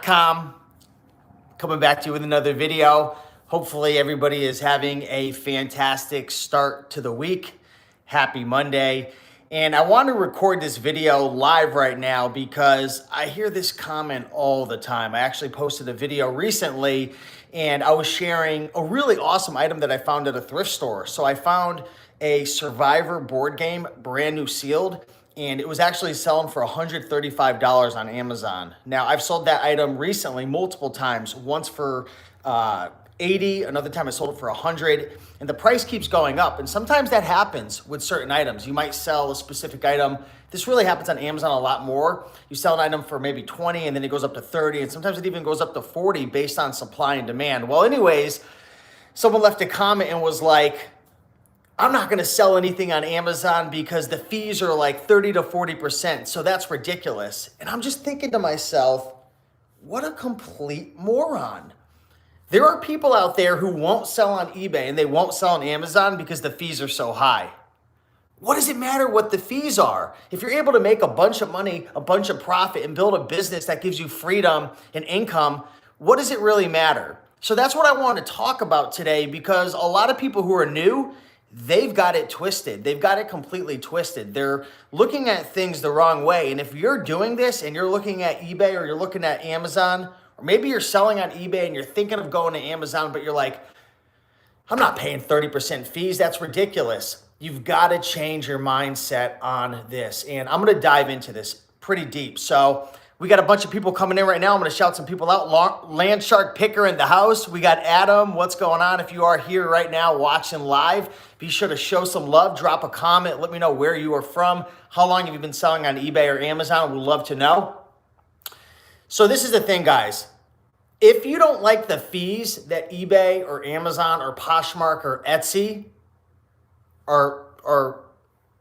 Reselling.com, coming back to you with another video. Hopefully everybody is having a fantastic start to the week. Happy Monday. And I want to record this video live right now because I hear this comment all the time. I actually posted a video recently and I was sharing a really awesome item that I found at a thrift store. So I found a Survivor board game, brand new sealed, and it was actually selling for $135 on Amazon. Now, I've sold that item recently multiple times, once for 80, another time I sold it for 100, and the price keeps going up. And sometimes that happens with certain items. You might sell a specific item. This really happens on Amazon a lot more. You sell an item for maybe 20 and then it goes up to 30, and sometimes it even goes up to 40 based on supply and demand. Well, anyways, someone left a comment and was like, I'm not going to sell anything on Amazon because the fees are like 30 to 40%. So that's ridiculous. And I'm just thinking to myself, what a complete moron. There are people out there who won't sell on eBay and they won't sell on Amazon because the fees are so high. What does it matter what the fees are? If you're able to make a bunch of money, a bunch of profit, and build a business that gives you freedom and income, what does it really matter? So that's what I want to talk about today, because a lot of people who are new, they've got it twisted. They've got it completely twisted. They're looking at things the wrong way. And if you're doing this and you're looking at eBay or you're looking at Amazon, or maybe you're selling on eBay and you're thinking of going to Amazon, but you're like, I'm not paying 30% fees. That's ridiculous. You've got to change your mindset on this. And I'm going to dive into this pretty deep. So we got a bunch of people coming in right now. I'm going to shout some people out. Land Shark Picker in the house. We got Adam. What's going on? If you are here right now watching live, be sure to show some love. Drop a comment. Let me know where you are from. How long have you been selling on eBay or Amazon? We'd love to know. So this is the thing, guys. If you don't like the fees that eBay or Amazon or Poshmark or Etsy are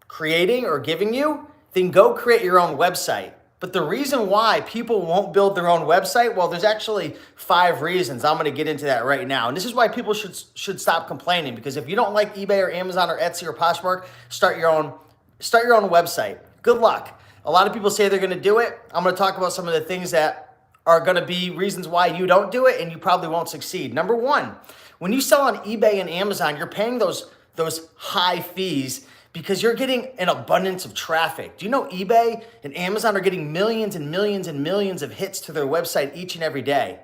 creating or giving you, then go create your own website. But the reason why people won't build their own website, well, there's actually 5 reasons. I'm going to get into that right now. And this is why people should stop complaining, because if you don't like eBay or Amazon or Etsy or Poshmark, start your own website. Good luck. A lot of people say they're going to do it. I'm going to talk about some of the things that are going to be reasons why you don't do it and you probably won't succeed. Number one, when you sell on eBay and Amazon, you're paying those high fees because you're getting an abundance of traffic. Do you know eBay and Amazon are getting millions and millions and millions of hits to their website each and every day?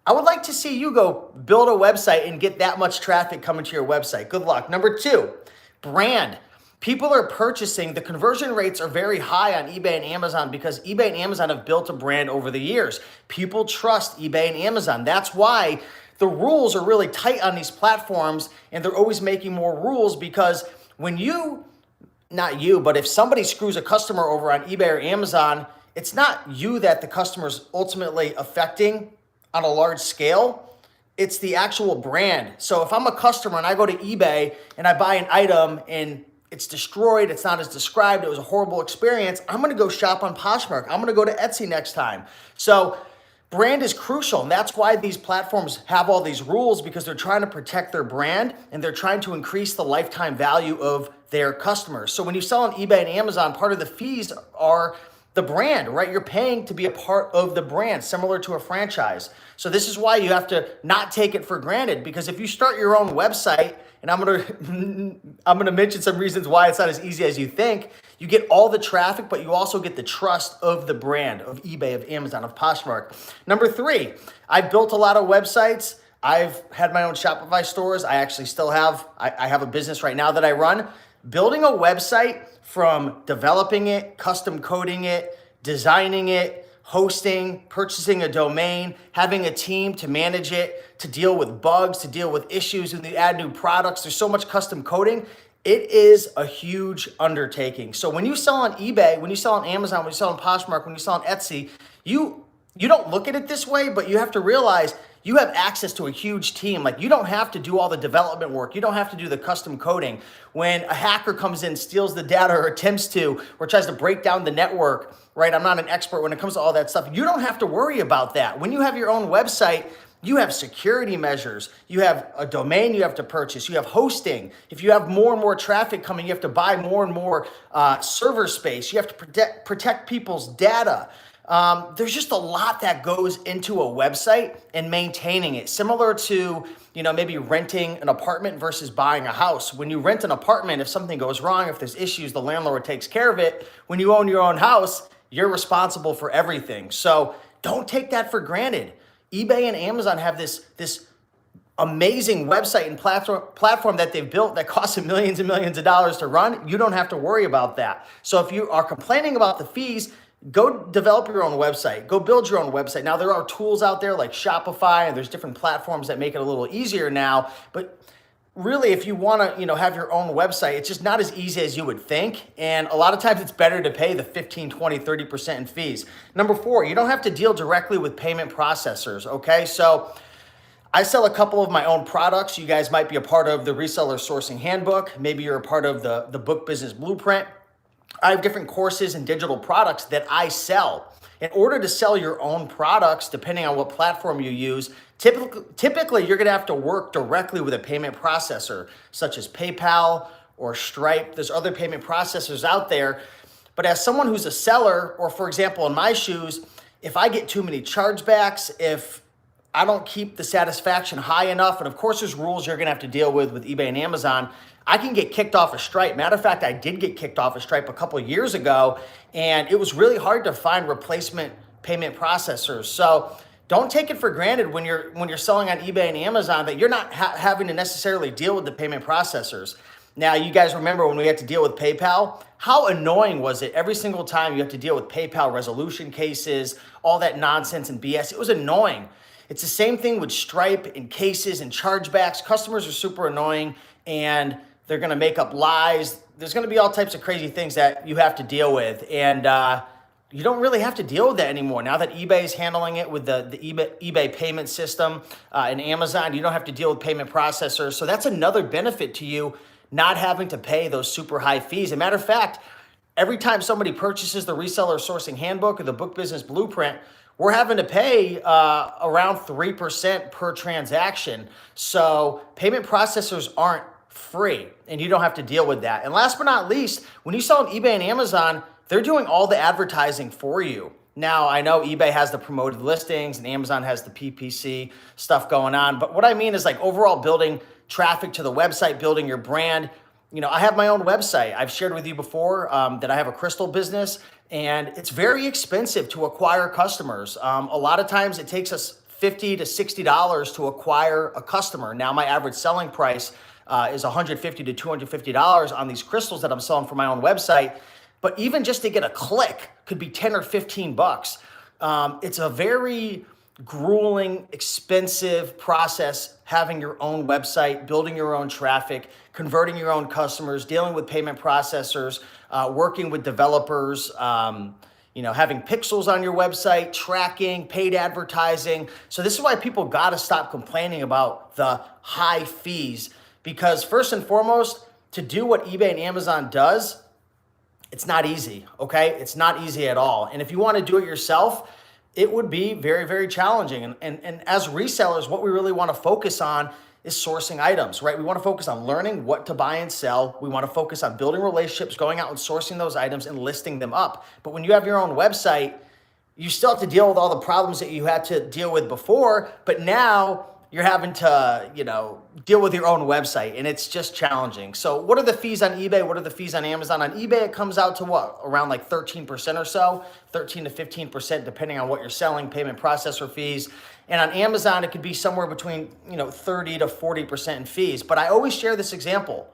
I would like to see you go build a website and get that much traffic coming to your website. Good luck. Number two, brand. People are purchasing, the conversion rates are very high on eBay and Amazon because eBay and Amazon have built a brand over the years. People trust eBay and Amazon. That's why the rules are really tight on these platforms, and they're always making more rules, because when but if somebody screws a customer over on eBay or Amazon, it's not you that the customer's ultimately affecting on a large scale. It's the actual brand. So if I'm a customer and I go to eBay and I buy an item and it's destroyed, it's not as described, it was a horrible experience, I'm going to go shop on Poshmark. I'm going to go to Etsy next time. So brand is crucial, and that's why these platforms have all these rules, because they're trying to protect their brand and they're trying to increase the lifetime value of their customers. So when you sell on eBay and Amazon, part of the fees are the brand, right? You're paying to be a part of the brand, similar to a franchise. So this is why you have to not take it for granted, because if you start your own website, and I'm gonna mention some reasons why it's not as easy as you think, you get all the traffic, but you also get the trust of the brand, of eBay, of Amazon, of Poshmark. Number 3, I've built a lot of websites. I've had my own Shopify stores. I actually still have, I have a business right now that I run. Building a website, from developing it, custom coding it, designing it, hosting, purchasing a domain, having a team to manage it, to deal with bugs, to deal with issues, and to add new products. There's so much custom coding. It is a huge undertaking. So when you sell on eBay, when you sell on Amazon, when you sell on Poshmark, when you sell on Etsy, you don't look at it this way, but you have to realize you have access to a huge team. Like, you don't have to do all the development work. You don't have to do the custom coding. When a hacker comes in, steals the data, or attempts to, or tries to break down the network, right? I'm not an expert when it comes to all that stuff. You don't have to worry about that. When you have your own website, you have security measures. You have a domain you have to purchase. You have hosting. If you have more and more traffic coming, you have to buy more and more server space. You have to protect people's data. There's just a lot that goes into a website and maintaining it. Similar to, maybe renting an apartment versus buying a house. When you rent an apartment, if something goes wrong, if there's issues, the landlord takes care of it. When you own your own house, you're responsible for everything. So don't take that for granted. eBay and Amazon have this amazing website and platform that they've built that costs them millions and millions of dollars to run. You don't have to worry about that. So if you are complaining about the fees, go develop your own website. Go build your own website. Now, there are tools out there like Shopify, and there's different platforms that make it a little easier now. But really, if you want to, have your own website, it's just not as easy as you would think. And a lot of times it's better to pay the 15, 20, 30% in fees. Number 4, you don't have to deal directly with payment processors, okay? So I sell a couple of my own products. You guys might be a part of the Reseller Sourcing Handbook. Maybe you're a part of the Book Business Blueprint. I have different courses and digital products that I sell. In order to sell your own products, depending on what platform you use, typically you're going to have to work directly with a payment processor, such as PayPal or Stripe. There's other payment processors out there. But as someone who's a seller, or for example, in my shoes, if I get too many chargebacks, if I don't keep the satisfaction high enough, and of course there's rules you're going to have to deal with eBay and Amazon, I can get kicked off of Stripe. Matter of fact, I did get kicked off of Stripe a couple of years ago, and it was really hard to find replacement payment processors. So don't take it for granted when you're selling on eBay and Amazon that you're not having to necessarily deal with the payment processors. Now, you guys remember when we had to deal with PayPal? How annoying was it every single time you have to deal with PayPal resolution cases, all that nonsense and BS? It was annoying. It's the same thing with Stripe and cases and chargebacks. Customers are super annoying, and they're going to make up lies. There's going to be all types of crazy things that you have to deal with. And you don't really have to deal with that anymore. Now that eBay is handling it with the eBay payment system and Amazon, you don't have to deal with payment processors. So that's another benefit to you, not having to pay those super high fees. As a matter of fact, every time somebody purchases the Reseller Sourcing Handbook or the Book Business Blueprint, we're having to pay around 3% per transaction. So payment processors aren't free, and you don't have to deal with that. And last but not least, when you sell on eBay and Amazon, they're doing all the advertising for you. Now, I know eBay has the promoted listings and Amazon has the PPC stuff going on, but what I mean is like overall building traffic to the website, building your brand. I have my own website. I've shared with you before that I have a crystal business, and it's very expensive to acquire customers. A lot of times it takes us $50 to $60 to acquire a customer. Now, my average selling price is $150 to $250 on these crystals that I'm selling for my own website. But even just to get a click could be 10 or 15 bucks. It's a very grueling, expensive process having your own website, building your own traffic, converting your own customers, dealing with payment processors, working with developers, having pixels on your website, tracking, paid advertising. So this is why people got to stop complaining about the high fees, because first and foremost, to do what eBay and Amazon does, it's not easy, okay? It's not easy at all. And if you want to do it yourself, it would be very, very challenging. And as resellers, what we really want to focus on is sourcing items, right? We want to focus on learning what to buy and sell. We want to focus on building relationships, going out and sourcing those items and listing them up. But when you have your own website, you still have to deal with all the problems that you had to deal with before, but now you're having to, deal with your own website, and it's just challenging. So what are the fees on eBay? What are the fees on Amazon? On eBay, it comes out to what? Around like 13% or so, 13 to 15%, depending on what you're selling, payment processor fees. And on Amazon, it could be somewhere between, 30 to 40% in fees. But I always share this example.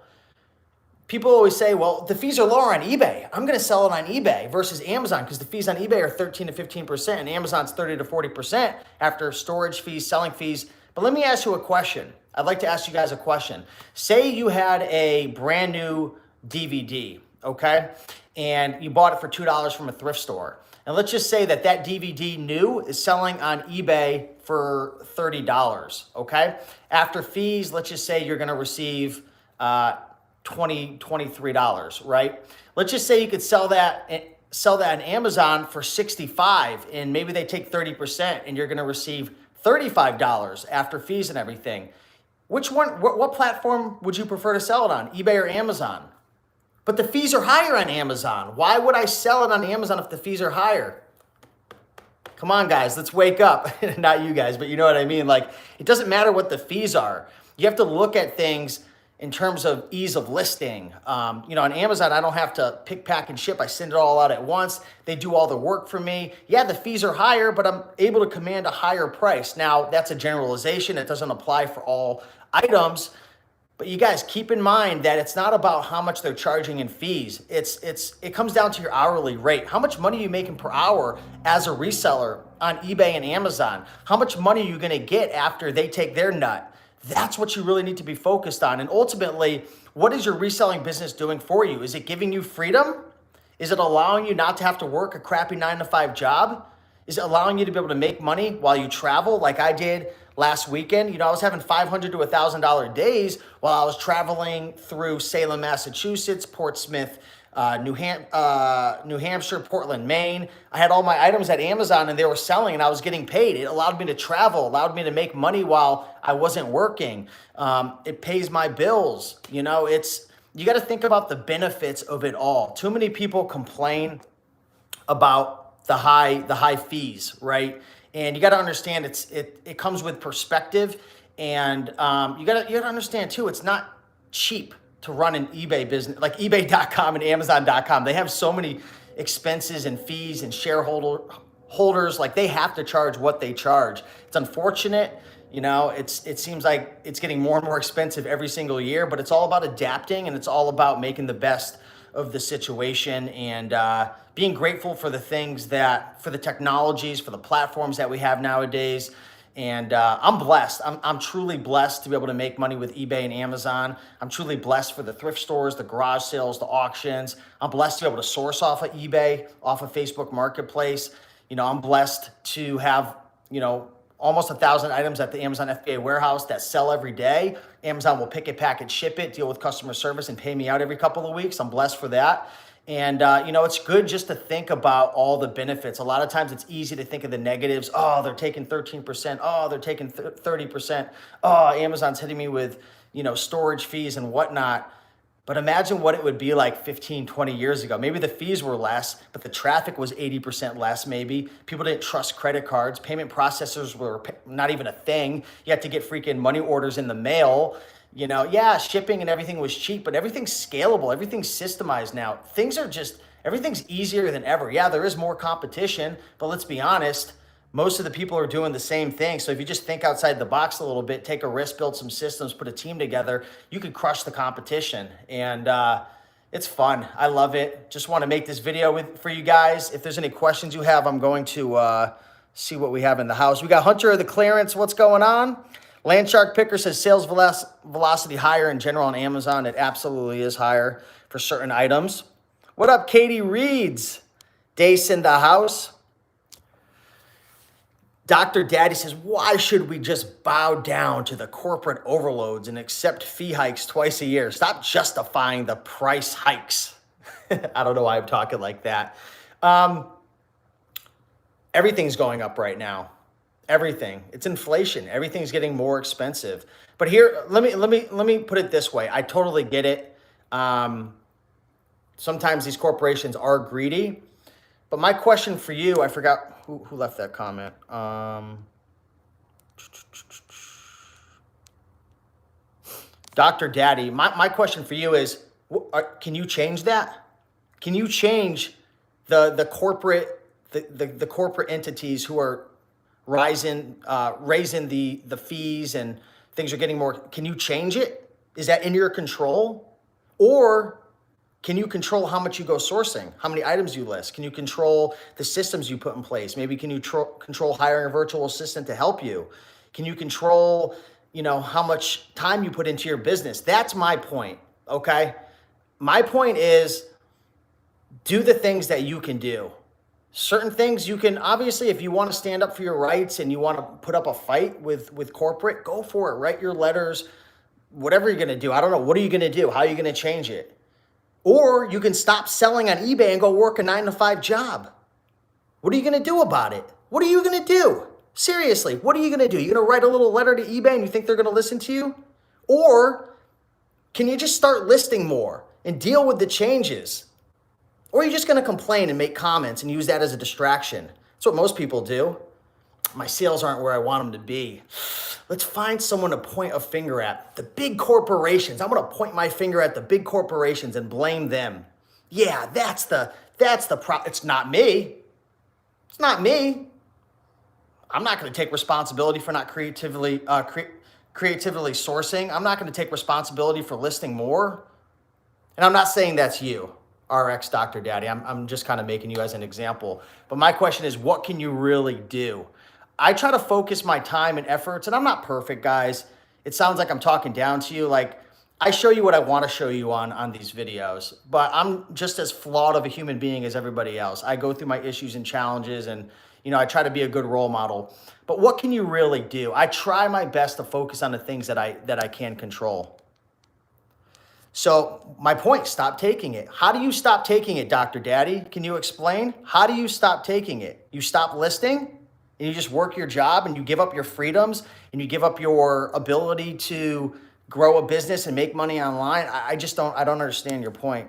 People always say, well, the fees are lower on eBay. I'm going to sell it on eBay versus Amazon because the fees on eBay are 13 to 15% and Amazon's 30 to 40% after storage fees, selling fees. But let me ask you a question. I'd like to ask you guys a question. Say you had a brand new DVD, okay? And you bought it for $2 from a thrift store. And let's just say that DVD new is selling on eBay for $30, okay? After fees, let's just say you're gonna receive $23, right? Let's just say you could sell that on Amazon for $65, and maybe they take 30% and you're gonna receive $35 after fees and everything. Which one, what platform would you prefer to sell it on, eBay or Amazon? But the fees are higher on Amazon. Why would I sell it on Amazon if the fees are higher? Come on, guys, let's wake up. Not you guys, but you know what I mean? Like, it doesn't matter what the fees are. You have to look at things in terms of ease of listing. You know, on Amazon, I don't have to pick, pack, and ship. I send it all out at once. They do all the work for me. Yeah, the fees are higher, but I'm able to command a higher price. Now, that's a generalization. It doesn't apply for all items. But you guys, keep in mind that it's not about how much they're charging in fees. It comes down to your hourly rate. How much money are you making per hour as a reseller on eBay and Amazon? How much money are you gonna get after they take their nut? That's what you really need to be focused on. And ultimately, what is your reselling business doing for you? Is it giving you freedom? Is it allowing you not to have to work a crappy 9-to-5 job? Is it allowing you to be able to make money while you travel like I did last weekend? You know, I was having $500 to $1,000 days while I was traveling through Salem, Massachusetts, Portsmouth, New Hampshire, Portland, Maine. I had all my items at Amazon and they were selling and I was getting paid. It allowed me to travel, allowed me to make money while I wasn't working. It pays my bills. You know, you got to think about the benefits of it all. Too many people complain about the high fees, right? And you got to understand it comes with perspective, and you got to understand too, it's not cheap to run an eBay business like eBay.com and Amazon.com. They have so many expenses and fees and shareholders, like they have to charge what they charge. It's unfortunate, you know, it seems like it's getting more and more expensive every single year, but it's all about adapting and it's all about making the best of the situation and being grateful for the things for the technologies, for the platforms that we have nowadays. And I'm blessed. I'm truly blessed to be able to make money with eBay and Amazon. I'm truly blessed for the thrift stores, the garage sales, the auctions. I'm blessed to be able to source off of eBay, off of Facebook Marketplace. You know, I'm blessed to have, you know, almost 1,000 items at the Amazon FBA warehouse that sell every day. Amazon will pick it, pack it, ship it, deal with customer service, and pay me out every couple of weeks. I'm blessed for that. And, you know, it's good just to think about all the benefits. A lot of times it's easy to think of the negatives. Oh, they're taking 13%. Oh, they're taking 30%. Oh, Amazon's hitting me with, you know, storage fees and whatnot. But imagine what it would be like 15, 20 years ago. Maybe the fees were less, but the traffic was 80% less maybe. People didn't trust credit cards. Payment processors were not even a thing. You had to get freaking money orders in the mail. You know, yeah, shipping and everything was cheap, but everything's scalable. Everything's systemized now. Everything's easier than ever. Yeah, there is more competition, but let's be honest, most of the people are doing the same thing. So if you just think outside the box a little bit, take a risk, build some systems, put a team together, you could crush the competition. And it's fun. I love it. Just want to make this video for you guys. If there's any questions you have, I'm going to see what we have in the house. We got Hunter of the Clearance. What's going on? Landshark Picker says sales velocity higher in general on Amazon. It absolutely is higher for certain items. What up, Katie Reeds? Dace in the house. Dr. Daddy says, why should we just bow down to the corporate overloads and accept fee hikes twice a year? Stop justifying the price hikes. I don't know why I'm talking like that. Everything's going up right now. Everything. It's inflation. Everything's getting more expensive. But here, let me put it this way. I totally get it. Sometimes these corporations are greedy. But my question for you, I forgot who left that comment. Dr. Daddy, my question for you is, can you change that? Can you change the corporate entities who are raising the fees and things are getting more? Can you change it? Is that in your control? Or can you control how much you go sourcing, how many items you list? Can you control the systems you put in place? Maybe can you control hiring a virtual assistant to help you? Can you control, you know, how much time you put into your business? That's my point, okay? My point is, do the things that you can do. Certain things you can, obviously, if you want to stand up for your rights and you want to put up a fight with corporate, go for it. Write your letters, whatever you're going to do. I don't know. What are you going to do? How are you going to change it? Or you can stop selling on eBay and go work a 9-to-5 job. What are you going to do about it? What are you going to do? Seriously, what are you going to do? You're going to write a little letter to eBay and you think they're going to listen to you? Or can you just start listing more and deal with the changes? Or are you just going to complain and make comments and use that as a distraction? That's what most people do. My sales aren't where I want them to be. Let's find someone to point a finger at. The big corporations. I'm going to point my finger at the big corporations and blame them. Yeah, that's the problem. It's not me. It's not me. I'm not going to take responsibility for not creatively sourcing. I'm not going to take responsibility for listing more. And I'm not saying that's you, RX Dr. Daddy. I'm just kind of making you as an example. But my question is, what can you really do? I try to focus my time and efforts, and I'm not perfect, guys. It sounds like I'm talking down to you. Like, I show you what I want to show you on these videos, but I'm just as flawed of a human being as everybody else. I go through my issues and challenges, and I try to be a good role model. But what can you really do? I try my best to focus on the things that I can control. So my point, stop taking it. How do you stop taking it, Dr. Daddy? Can you explain? How do you stop taking it? You stop listing? And you just work your job and you give up your freedoms and you give up your ability to grow a business and make money online? I don't understand your point.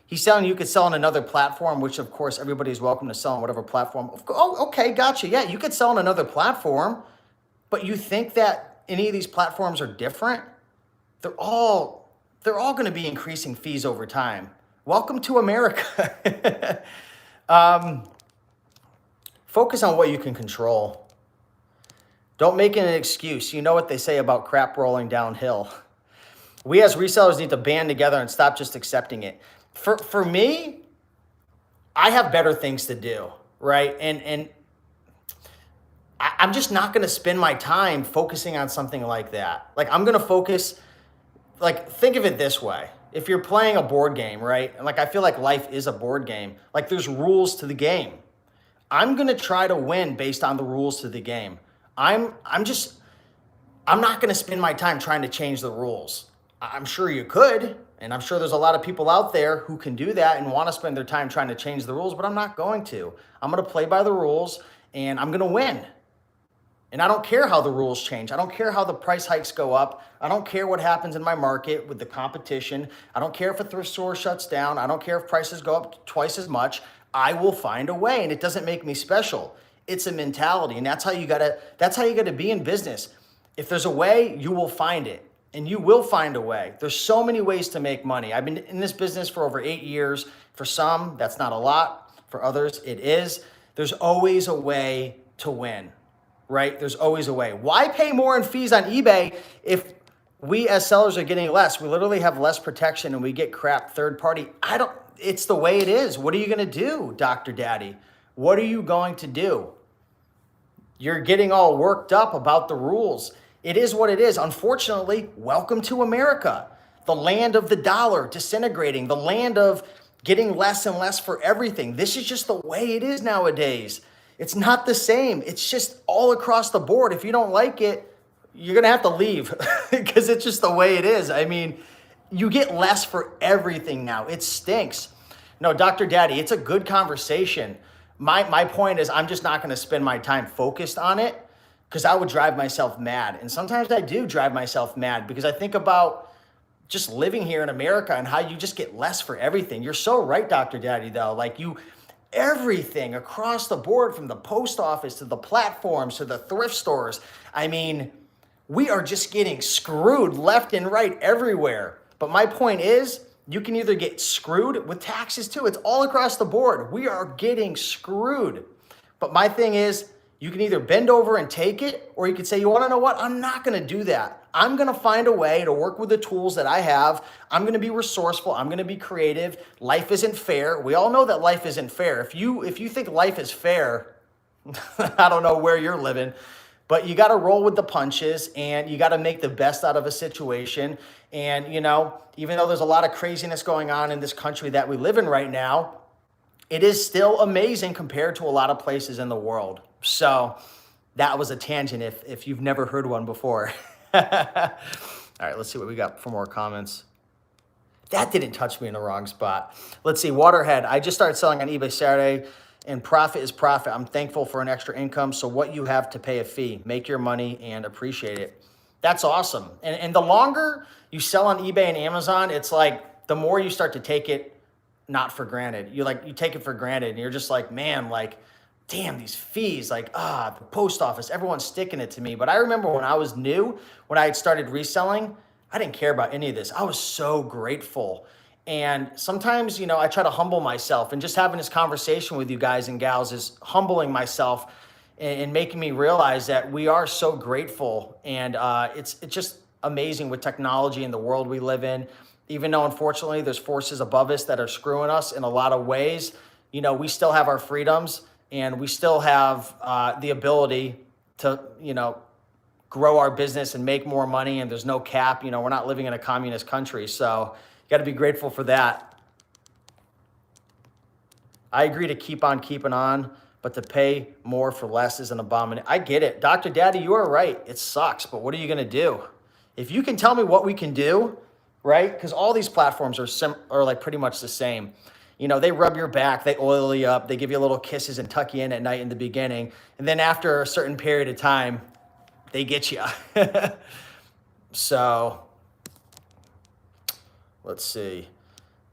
He's telling you could sell on another platform, which of course everybody's welcome to sell on whatever platform. Oh, okay, gotcha. Yeah, you could sell on another platform, but you think that any of these platforms are different? They're all going to be increasing fees over time. Welcome to America. Focus on what you can control. Don't make it an excuse. You know what they say about crap rolling downhill. We as resellers need to band together and stop just accepting it. For me, I have better things to do, right? And I'm just not going to spend my time focusing on something like that. Like, I'm going to focus, like, think of it this way. If you're playing a board game, right? And like, I feel like life is a board game. Like, there's rules to the game. I'm going to try to win based on the rules to the game. I'm not going to spend my time trying to change the rules. I'm sure you could, and I'm sure there's a lot of people out there who can do that and want to spend their time trying to change the rules, but I'm not going to. I'm going to play by the rules, and I'm going to win. And I don't care how the rules change. I don't care how the price hikes go up. I don't care what happens in my market with the competition. I don't care if a thrift store shuts down. I don't care if prices go up twice as much. I will find a way, and it doesn't make me special. It's a mentality, and that's how you gotta be in business. If there's a way, you will find it, and you will find a way. There's so many ways to make money. I've been in this business for over 8 years. For some, that's not a lot. For others, it is. There's always a way to win, right? There's always a way. Why pay more in fees on eBay if we as sellers are getting less? We literally have less protection, and we get crap third party. It's the way it is. What are you going to do, Dr. Daddy? What are you going to do? You're getting all worked up about the rules. It is what it is. Unfortunately, welcome to America, the land of the dollar disintegrating, the land of getting less and less for everything. This is just the way it is nowadays. It's not the same. It's just all across the board. If you don't like it, you're going to have to leave because it's just the way it is. I mean, you get less for everything now. It stinks. No, Dr. Daddy, it's a good conversation. My point is, I'm just not going to spend my time focused on it because I would drive myself mad. And sometimes I do drive myself mad because I think about just living here in America and how you just get less for everything. You're so right, Dr. Daddy, though. Like, everything across the board, from the post office to the platforms to the thrift stores. I mean, we are just getting screwed left and right everywhere. But my point is, you can either get screwed with taxes too. It's all across the board. We are getting screwed. But my thing is, you can either bend over and take it, or you could say, you want to know what? I'm not going to do that. I'm going to find a way to work with the tools that I have. I'm going to be resourceful. I'm going to be creative. Life isn't fair. We all know that life isn't fair. If you think life is fair, I don't know where you're living. But you got to roll with the punches, and you got to make the best out of a situation. And, even though there's a lot of craziness going on in this country that we live in right now, it is still amazing compared to a lot of places in the world. So that was a tangent if you've never heard one before. All right, let's see what we got for more comments. That didn't touch me in the wrong spot. Let's see, Waterhead. I just started selling on eBay Saturday, and profit is profit. I'm thankful for an extra income. So what you have to pay a fee, make your money and appreciate it. That's awesome. And the longer you sell on eBay and Amazon, it's like the more you start to take it not for granted. You take it for granted, and you're just like, man, like damn, these fees, like, the post office, everyone's sticking it to me. But I remember when I was new, when I had started reselling, I didn't care about any of this. I was so grateful. And sometimes, I try to humble myself, and just having this conversation with you guys and gals is humbling myself and making me realize that we are so grateful. And it's just amazing with technology and the world we live in. Even though, unfortunately, there's forces above us that are screwing us in a lot of ways, we still have our freedoms, and we still have the ability to, grow our business and make more money, and there's no cap. We're not living in a communist country, so you got to be grateful for that. I agree to keep on keeping on, but to pay more for less is an abomination. I get it. Dr. Daddy, you are right. It sucks, but what are you going to do? If you can tell me what we can do, right? Because all these platforms are like pretty much the same. They rub your back, they oil you up, they give you little kisses and tuck you in at night in the beginning. And then after a certain period of time, they get you. So let's see.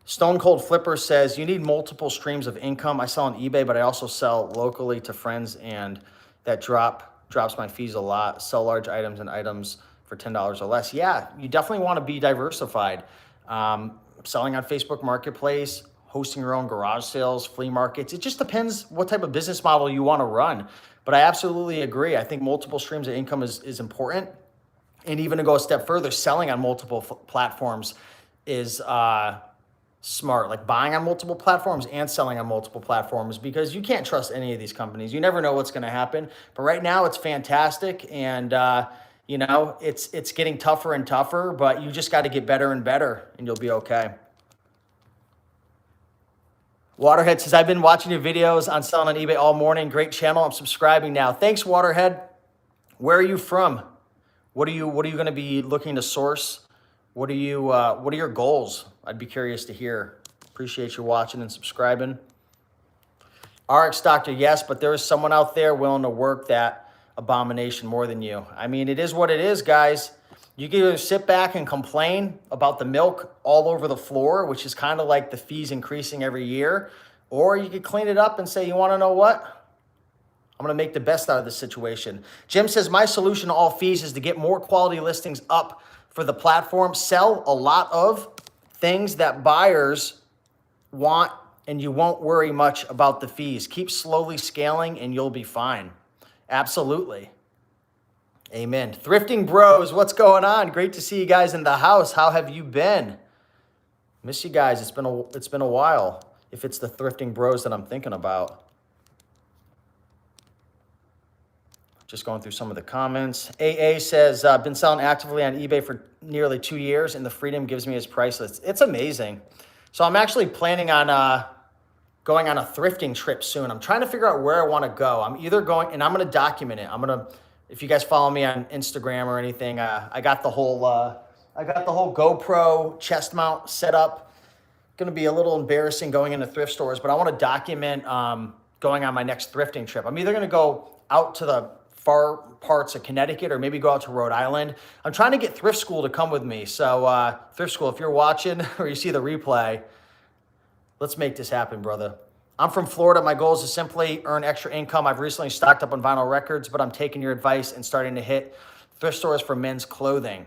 Stone Cold Flipper says, you need multiple streams of income. I sell on eBay, but I also sell locally to friends, and that drops my fees a lot. Sell large items and items for $10 or less. Yeah, you definitely want to be diversified. Selling on Facebook Marketplace, hosting your own garage sales, flea markets. It just depends what type of business model you want to run. But I absolutely agree. I think multiple streams of income is important. And even to go a step further, selling on multiple platforms is smart. Like buying on multiple platforms and selling on multiple platforms, because you can't trust any of these companies. You never know what's going to happen. But right now it's fantastic. And, it's getting tougher and tougher, but you just got to get better and better, and you'll be okay. Waterhead says, I've been watching your videos on selling on eBay all morning. Great channel. I'm subscribing now. Thanks, Waterhead. Where are you from? What are you going to be looking to source? What are your goals? I'd be curious to hear. Appreciate you watching and subscribing. RX Doctor, yes, but there is someone out there willing to work that abomination more than you. I mean, it is what it is, guys. You can either sit back and complain about the milk all over the floor, which is kind of like the fees increasing every year, or you could clean it up and say, you want to know what? I'm going to make the best out of this situation. Jim says, my solution to all fees is to get more quality listings up for the platform. Sell a lot of things that buyers want, and you won't worry much about the fees. Keep slowly scaling and you'll be fine. Absolutely. Amen. Thrifting Bros, what's going on? Great to see you guys in the house. How have you been? Miss you guys. It's been a while. If it's the Thrifting Bros that I'm thinking about. Just going through some of the comments. AA says, I've been selling actively on eBay for nearly 2 years, and the freedom gives me is priceless. It's amazing. So I'm actually planning on going on a thrifting trip soon. I'm trying to figure out where I want to go. I'm either going, and I'm going to document it. If you guys follow me on Instagram or anything, I got the whole GoPro chest mount set up. Going to be a little embarrassing going into thrift stores, but I want to document going on my next thrifting trip. I'm either going to go out to the far parts of Connecticut or maybe go out to Rhode Island. I'm trying to get Thrift School to come with me. So Thrift School, if you're watching or you see the replay, let's make this happen, brother. I'm from Florida. My goal is to simply earn extra income. I've recently stocked up on vinyl records, but I'm taking your advice and starting to hit thrift stores for men's clothing.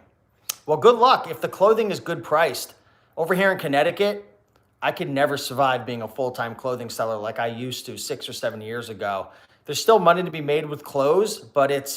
Well, good luck. If the clothing is good priced. Over here in Connecticut, I could never survive being a full-time clothing seller like I used to 6 or 7 years ago. There's still money to be made with clothes, but it's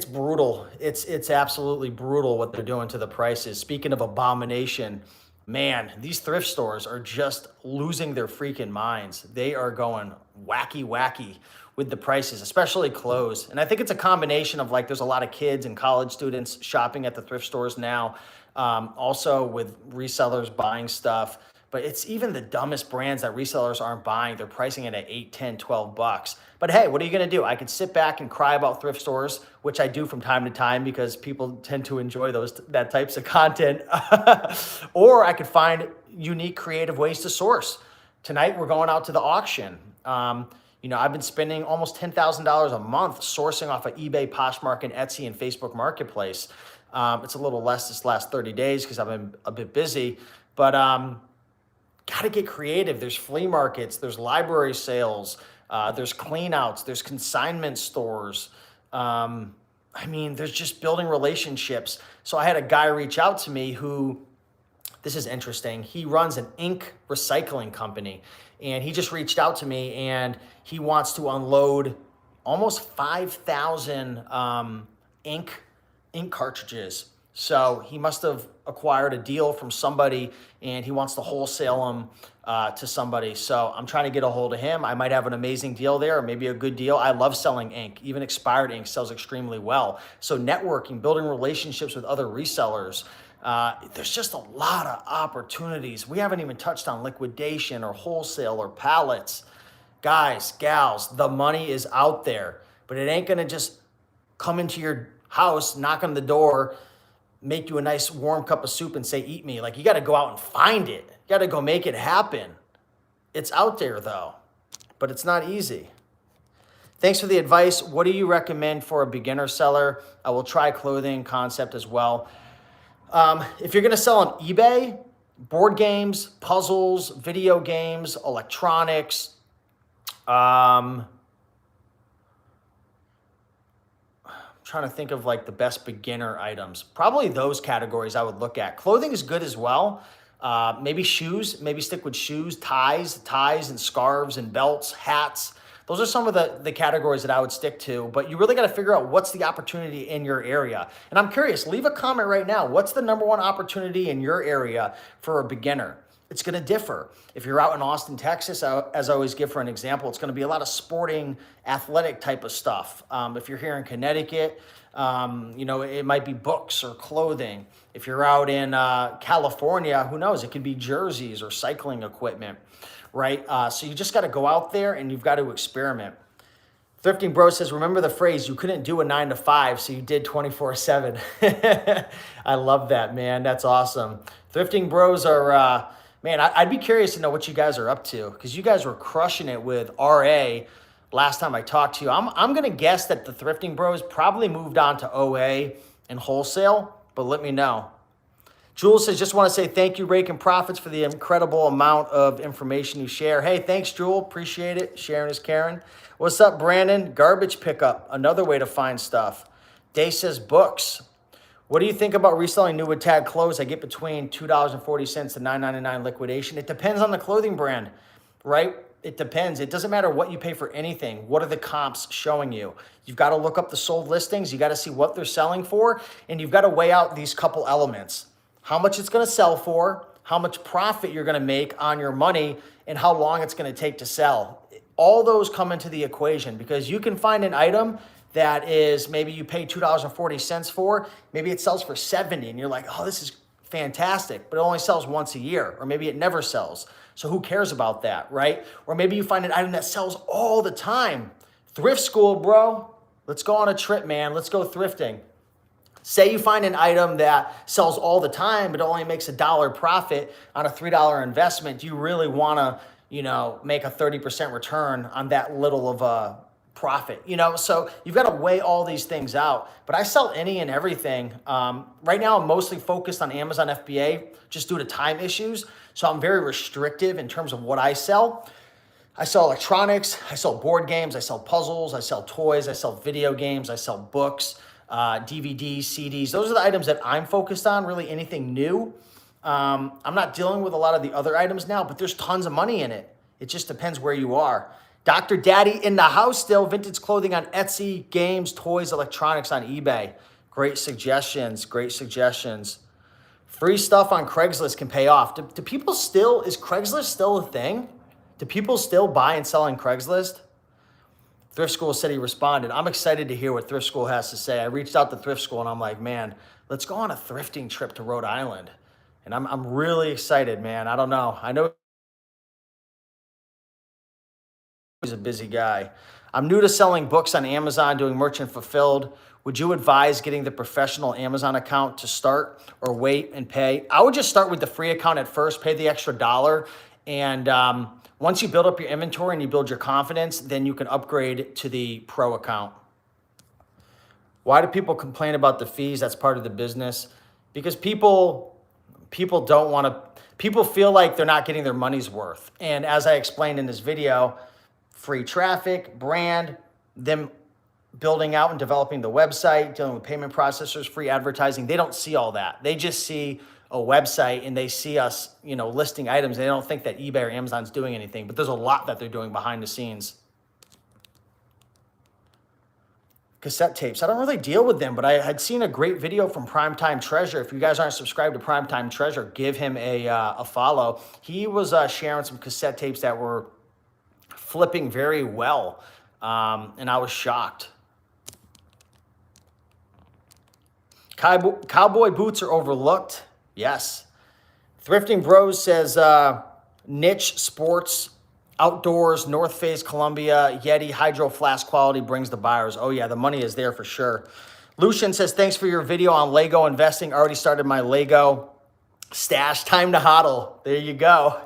brutal. It's absolutely brutal what they're doing to the prices. Speaking of abomination, man, these thrift stores are just losing their freaking minds. They are going wacky with the prices, especially clothes. And I think it's a combination of, like, there's a lot of kids and college students shopping at the thrift stores now, also with resellers buying stuff. But it's even the dumbest brands that resellers aren't buying. They're pricing it at $8, $10, $12. But hey, what are you going to do? I could sit back and cry about thrift stores, which I do from time to time because people tend to enjoy that types of content. Or I could find unique, creative ways to source. Tonight, we're going out to the auction. I've been spending almost $10,000 a month sourcing off of eBay, Poshmark, and Etsy, and Facebook Marketplace. It's a little less this last 30 days because I've been a bit busy. But got to get creative. There's flea markets, there's library sales, there's clean outs, there's consignment stores. There's just building relationships. So I had a guy reach out to me who, this is interesting. He runs an ink recycling company, and he just reached out to me, and he wants to unload almost 5,000 ink cartridges. So he must have acquired a deal from somebody, and he wants to wholesale them to somebody. So I'm trying to get a hold of him. I might have an amazing deal there, or maybe a good deal. I love selling ink. Even expired ink sells extremely well. So networking, building relationships with other resellers. There's just a lot of opportunities. We haven't even touched on liquidation or wholesale or pallets. Guys, gals, the money is out there, but it ain't gonna just come into your house, knock on the door, make you a nice warm cup of soup and say, eat me. Like, you gotta go out and find it. You gotta go make it happen. It's out there though, but it's not easy. Thanks for the advice. What do you recommend for a beginner seller? I will try clothing concept as well. If you're gonna sell on eBay, board games, puzzles, video games, electronics, I'm trying to think of like the best beginner items. Probably those categories I would look at. Clothing is good as well. Maybe shoes, maybe stick with shoes, ties and scarves and belts, hats. Those are some of the categories that I would stick to, but you really got to figure out what's the opportunity in your area. And I'm curious, leave a comment right now. What's the number one opportunity in your area for a beginner? It's going to differ. If you're out in Austin, Texas, as I always give for an example, it's going to be a lot of sporting, athletic type of stuff. If you're here in Connecticut, it might be books or clothing. If you're out in California, who knows? It could be jerseys or cycling equipment, right? So you just got to go out there and you've got to experiment. Thrifting Bro says, remember the phrase, you couldn't do a 9 to 5, so you did 24/7. I love that, man. That's awesome. Thrifting Bros are... Man, I'd be curious to know what you guys are up to, because you guys were crushing it with RA last time I talked to you. I'm going to guess that the Thrifting Bros probably moved on to OA and wholesale, but let me know. Jules says, just want to say thank you, Rake and Profits, for the incredible amount of information you share. Hey, thanks, Jewel. Appreciate it. Sharon is Karen. What's up, Brandon? Garbage pickup, another way to find stuff. Day says books. What do you think about reselling new with tag clothes? I get between $2.40 to $9.99 liquidation. It depends on the clothing brand, right? It depends. It doesn't matter what you pay for anything. What are the comps showing you? You've got to look up the sold listings. You got to see what they're selling for, and you've got to weigh out these couple elements. How much it's going to sell for, how much profit you're going to make on your money, and how long it's going to take to sell. All those come into the equation, because you can find an item that is maybe you pay $2.40 for, maybe it sells for $70 and you're like, oh, this is fantastic, but it only sells once a year, or maybe it never sells. So who cares about that, right? Or maybe you find an item that sells all the time. Thrift school, bro. Let's go on a trip, man. Let's go thrifting. Say you find an item that sells all the time, but only makes $1 profit on a $3 investment. Do you really want to, make a 30% return on that little of a profit? So you've got to weigh all these things out. But I sell any and everything. Right now, I'm mostly focused on Amazon FBA just due to time issues. So I'm very restrictive in terms of what I sell. I sell electronics, I sell board games, I sell puzzles, I sell toys, I sell video games, I sell books, DVDs, CDs. Those are the items that I'm focused on, really anything new. I'm not dealing with a lot of the other items now, but there's tons of money in it. It just depends where you are. Dr. Daddy in the house still. Vintage clothing on Etsy, games, toys, electronics on eBay. Great suggestions, great suggestions. Free stuff on Craigslist can pay off. Do people still, is Craigslist still a thing? Do people still buy and sell on Craigslist? Thrift School said he responded. I'm excited to hear what Thrift School has to say. I reached out to Thrift School and I'm like, man, let's go on a thrifting trip to Rhode Island. And I'm really excited, man. I don't know. I know he's a busy guy. I'm new to selling books on Amazon, doing merchant fulfilled. Would you advise getting the professional Amazon account to start, or wait and pay? I would just start with the free account at first, pay the extra $1. And once you build up your inventory and you build your confidence, then you can upgrade to the pro account. Why do people complain about the fees? That's part of the business. Because people people don't want to, people feel like they're not getting their money's worth. And as I explained in this video, free traffic, brand, them building out and developing the website, dealing with payment processors, free advertising, they don't see all that. They just see a website and they see us, listing items. They don't think that eBay or Amazon's doing anything, but there's a lot that they're doing behind the scenes. Cassette tapes. I don't really deal with them, but I had seen a great video from Primetime Treasure. If you guys aren't subscribed to Primetime Treasure, give him a follow. He was sharing some cassette tapes that were flipping very well, and I was shocked. Cowboy boots are overlooked. Yes. Thrifting Bros says niche sports, outdoors, North Face, Columbia, Yeti, Hydro Flask quality brings the buyers. Oh yeah, the money is there for sure. Lucian says, thanks for your video on Lego investing. Already started my Lego stash. Time to hodl. There you go.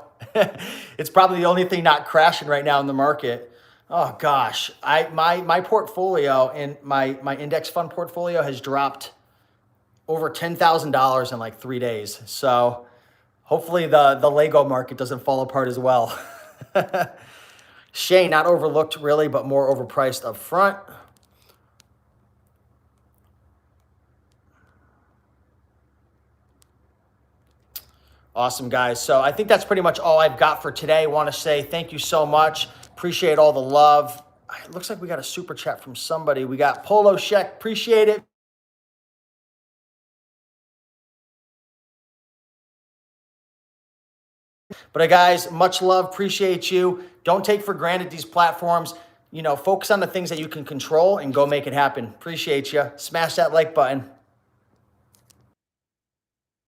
It's probably the only thing not crashing right now in the market. Oh gosh, my portfolio and my index fund portfolio has dropped over $10,000 in like 3 days. So hopefully the Lego market doesn't fall apart as well. Shay, not overlooked really, but more overpriced up front. Awesome, guys. So I think that's pretty much all I've got for today. I want to say thank you so much. Appreciate all the love. It looks like we got a super chat from somebody. We got Polo Sheck. Appreciate it. But guys, much love. Appreciate you. Don't take for granted these platforms. Focus on the things that you can control and go make it happen. Appreciate you. Smash that like button.